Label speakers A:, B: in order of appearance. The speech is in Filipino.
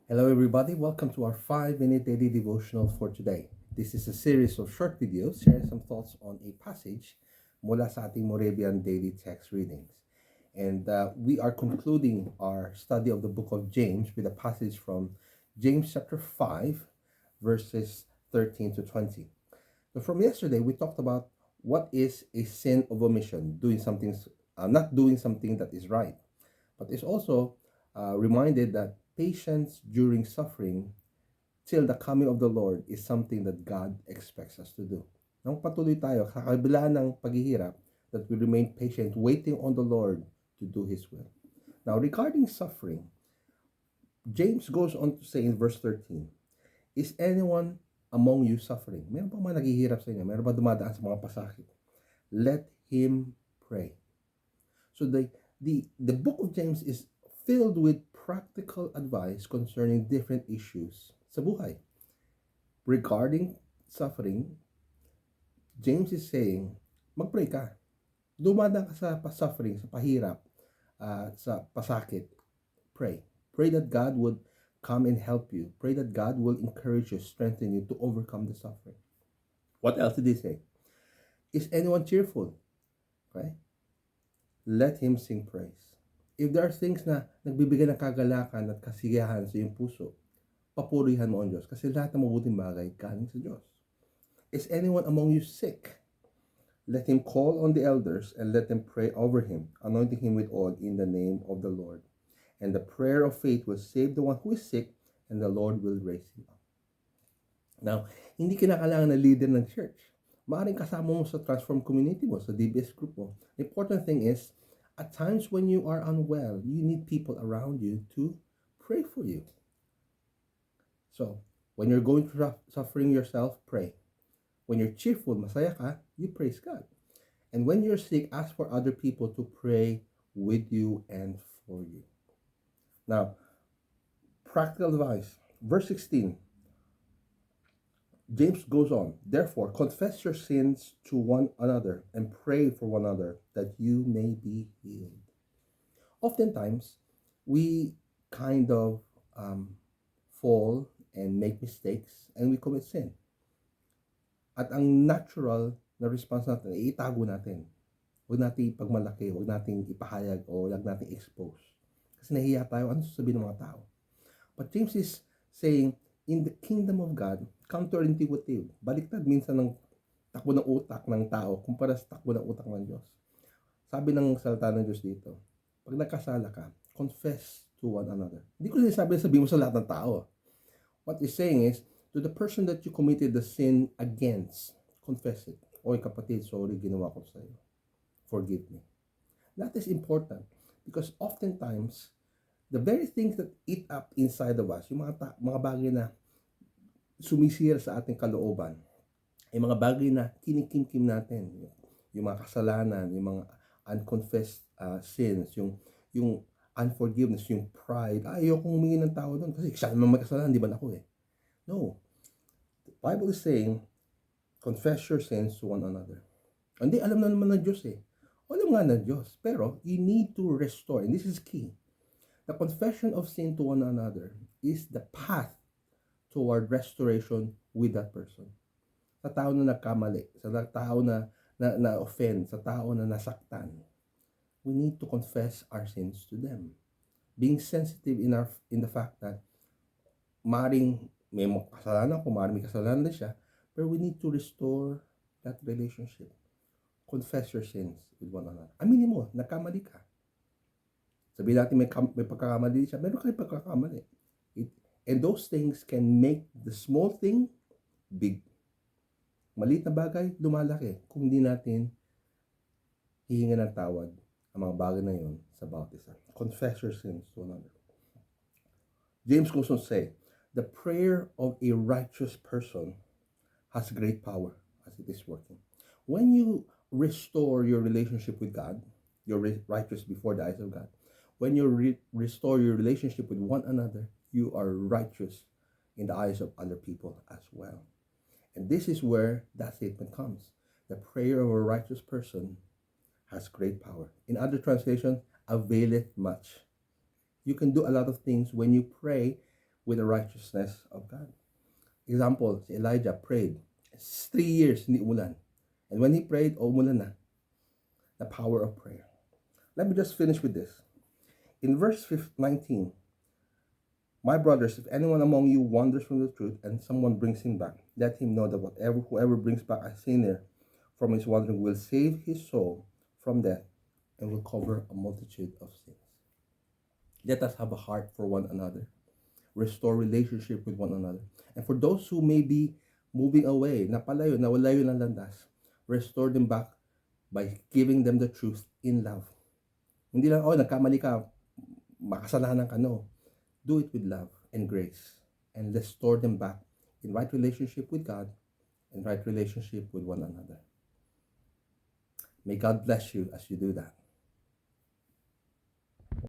A: Hello, everybody. Welcome to our 5-minute daily devotional for today. This is a series of short videos sharing some thoughts on a passage mula sa ating Moravian daily text readings. And we are concluding our study of the book of James with a passage from James chapter 5, verses 13 to 20. So from yesterday, we talked about what is a sin of omission, not doing something that is right. But it's also reminded that patience during suffering till the coming of the Lord is something that God expects us to do. Nang patuloy tayo sa kabila ng paghihirap, that we remain patient, waiting on the Lord to do His will. Now, regarding suffering, James goes on to say in verse 13, is anyone among you suffering? Meron pa mga naghihirap sa inyo? Meron ba dumadaan sa mga pasakit? Let him pray. So the book of James is filled with practical advice concerning different issues sa buhay. Regarding suffering, James is saying, mag-pray ka. Dumadaan ka sa suffering, sa pahirap, sa pasakit, pray. Pray that God would come and help you. Pray that God will encourage you, strengthen you to overcome the suffering. What else did he say? Is anyone cheerful? Okay? Let him sing praise. If there are things na nagbibigay ng kagalakan at kasiyahan sa iyong puso, papurihan mo ang Diyos kasi lahat ng mabuting bagay galing sa Diyos. Is anyone among you sick? Let him call on the elders and let them pray over him, anointing him with oil in the name of the Lord. And the prayer of faith will save the one who is sick, and the Lord will raise him up. Now, hindi kinakailangan na leader ng church. Maaaring kasama mo sa transform community mo, sa DBS group mo. The important thing is, at times when you are unwell, you need people around you to pray for you. So, when you're going through suffering yourself, pray. When you're cheerful, masaya ka, you praise God. And when you're sick, ask for other people to pray with you and for you. Now, practical advice. Verse 16. James goes on, therefore, confess your sins to one another and pray for one another that you may be healed. Oftentimes, we kind of fall and make mistakes and we commit sin. At ang natural na response natin ay itago natin. Huwag natin ipagmalaki, huwag natin ipahayag o huwag natin expose. Kasi nahiya tayo, ano sasabihin ng mga tao? But James is saying, in the kingdom of God, counterintuitive. Baliktad minsan ng takbo ng utak ng tao kumpara sa takbo ng utak ng Diyos. Sabi ng salita ng Diyos dito, pag nagkasala ka, confess to one another. Hindi ko sabihin mo sa lahat ng tao. What he's saying is, to the person that you committed the sin against, confess it. Oy kapatid, sorry, ginawa ko sa iyo. Forgive me. That is important because oftentimes, the very things that eat up inside of us, yung mga bagay na sumisira sa ating kalooban, ay mga bagay na kinikimkim natin. Yung mga kasalanan, yung mga unconfessed sins, yung unforgiveness, yung pride. Ayokong humingi ng tao doon kasi siya naman may kasalanan, di ba ako eh? No. The Bible is saying, confess your sins to one another. Hindi, alam na naman ng Diyos eh. Alam nga ng Diyos. Pero, you need to restore. And this is key. The confession of sin to one another is the path toward restoration with that person. Sa tao na nagkamali, sa tao na offend, sa tao na nasaktan, we need to confess our sins to them. Being sensitive in the fact that maring may kasalanan ko, maring may kasalanan na siya, but we need to restore that relationship. Confess your sins with one another. Aminin mo, nagkamali ka. Sabihin natin may pagkakamali siya, meron kayo pagkakamali. And those things can make the small thing big. Maliit na bagay, lumalaki kung hindi natin hihinga ng tawad ang mga bagay na yun sa bawat isa. Confess your sins to another. James goes on to say, the prayer of a righteous person has great power as it is working. When you restore your relationship with God, you're righteous before the eyes of God. When you restore your relationship with one another, you are righteous in the eyes of other people as well. And this is where that statement comes. The prayer of a righteous person has great power. In other translations, availeth much. You can do a lot of things when you pray with the righteousness of God. Example, si Elijah prayed. 3 years, hindi umulan. And when he prayed, umulan na. The power of prayer. Let me just finish with this. In verse 19, my brothers, if anyone among you wanders from the truth and someone brings him back, let him know that whoever brings back a sinner from his wandering will save his soul from death and will cover a multitude of sins. Let us have a heart for one another. Restore relationship with one another. And for those who may be moving away, nawalayo ng landas, restore them back by giving them the truth in love. Hindi lang, nagkamali ka, makasalanan ka, no. Do it with love and grace and restore them back in right relationship with God and right relationship with one another. May God bless you as you do that.